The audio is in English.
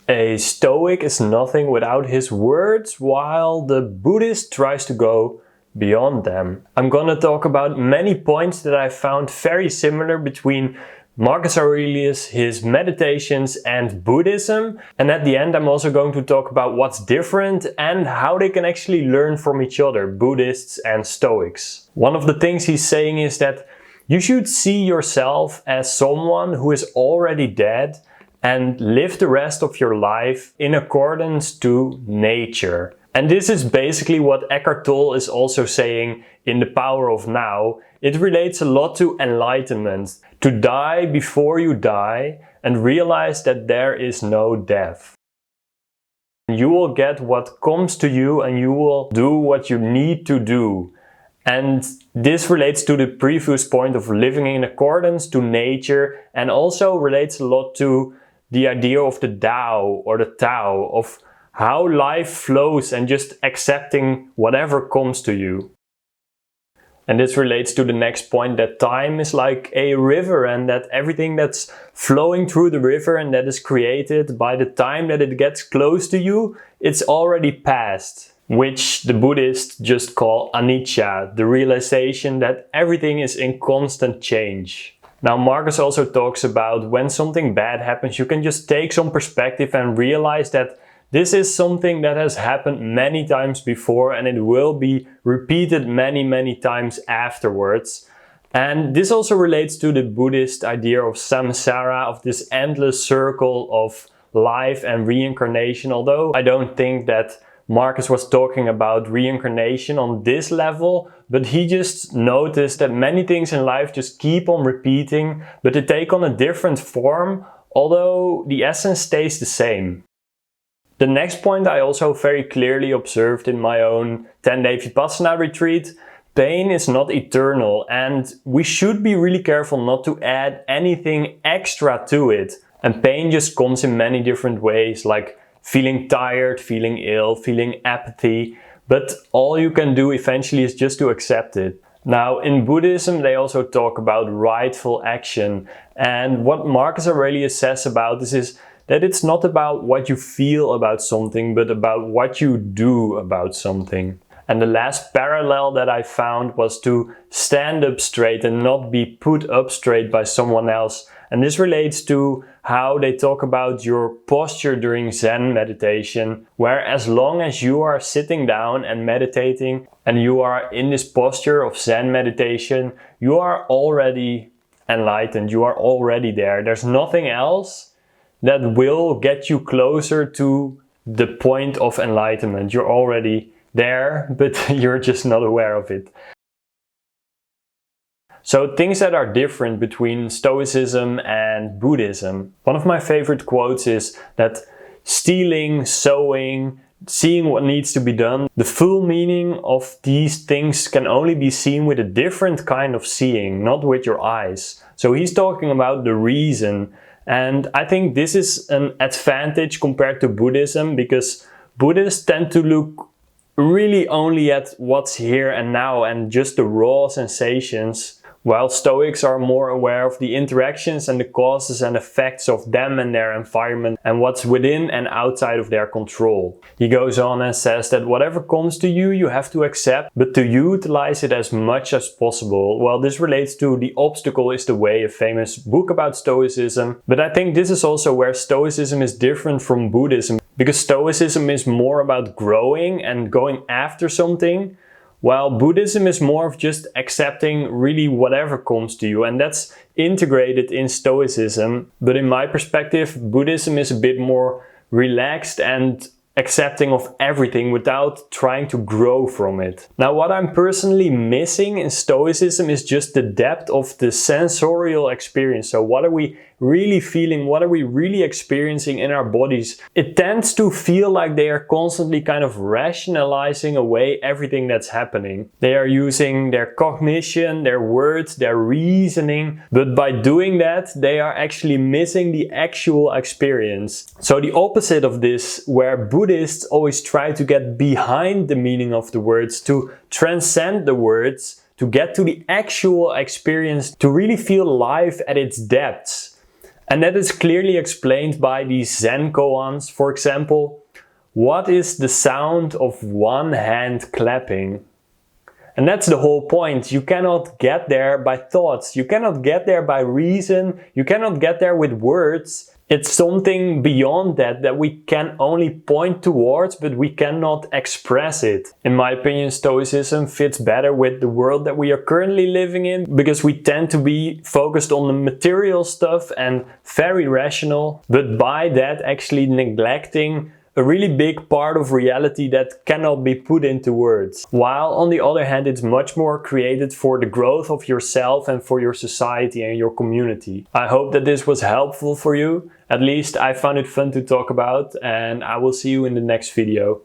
A Stoic is nothing without his words, while the Buddhist tries to go beyond them. I'm gonna talk about many points that I found very similar between Marcus Aurelius, his meditations and Buddhism. And at the end I'm also going to talk about what's different and how they can actually learn from each other, Buddhists and Stoics. One of the things he's saying is that you should see yourself as someone who is already dead and live the rest of your life in accordance to nature. And this is basically what Eckhart Tolle is also saying in The Power of Now. It relates a lot to enlightenment. To die before you die and realize that there is no death. You will get what comes to you and you will do what you need to do. And this relates to the previous point of living in accordance to nature, and also relates a lot to the idea of the Tao or the Tao, of how life flows and just accepting whatever comes to you. And this relates to the next point, that time is like a river and that everything that's flowing through the river and that is created, by the time that it gets close to you, it's already past. Which the Buddhists just call anicca, the realization that everything is in constant change. Now Marcus also talks about when something bad happens, you can just take some perspective and realize that this is something that has happened many times before and it will be repeated many times afterwards. And this also relates to the Buddhist idea of samsara, of this endless circle of life and reincarnation. Although I don't think that Marcus was talking about reincarnation on this level, but he just noticed that many things in life just keep on repeating, but they take on a different form, although the essence stays the same. The next point I also very clearly observed in my own 10-day Vipassana retreat: pain is not eternal and we should be really careful not to add anything extra to it. And pain just comes in many different ways, like feeling tired, feeling ill, feeling apathy, but all you can do eventually is just to accept it. Now in Buddhism they also talk about rightful action, and what Marcus Aurelius says about this is that it's not about what you feel about something, but about what you do about something. And the last parallel that I found was to stand up straight and not be put up straight by someone else. And this relates to how they talk about your posture during Zen meditation, where as long as you are sitting down and meditating and you are in this posture of Zen meditation, you are already enlightened, you are already there. There's nothing else that will get you closer to the point of enlightenment. You're already there, but you're just not aware of it. So things that are different between Stoicism and Buddhism. One of my favorite quotes is that stealing, sowing, seeing what needs to be done, the full meaning of these things can only be seen with a different kind of seeing, not with your eyes. So he's talking about the reason. And I think this is an advantage compared to Buddhism, because Buddhists tend to look really only at what's here and now and just the raw sensations, while Stoics are more aware of the interactions and the causes and effects of them and their environment and what's within and outside of their control. He goes on and says that whatever comes to you, you have to accept, but to utilize it as much as possible. Well, this relates to The Obstacle is the Way, a famous book about Stoicism. But I think this is also where Stoicism is different from Buddhism, because Stoicism is more about growing and going after something, while Buddhism is more of just accepting really whatever comes to you, and that's integrated in Stoicism. But in my perspective, Buddhism is a bit more relaxed and accepting of everything without trying to grow from it. Now, what I'm personally missing in Stoicism is just the depth of the sensorial experience. So what are we really feeling? What are we really experiencing in our bodies? It tends to feel like they are constantly kind of rationalizing away everything that's happening. They are using their cognition, their words, their reasoning, but by doing that, they are actually missing the actual experience. So the opposite of this, where Buddhists always try to get behind the meaning of the words, to transcend the words, to get to the actual experience, to really feel life at its depths. And that is clearly explained by these Zen koans. For example, what is the sound of one hand clapping? And that's the whole point. You cannot get there by thoughts. You cannot get there by reason. You cannot get there with words. It's something beyond that we can only point towards, but we cannot express it. In my opinion, Stoicism fits better with the world that we are currently living in, because we tend to be focused on the material stuff and very rational, but by that actually neglecting a really big part of reality that cannot be put into words. While on the other hand, it's much more created for the growth of yourself and for your society and your community. I hope that this was helpful for you. At least I found it fun to talk about, and I will see you in the next video.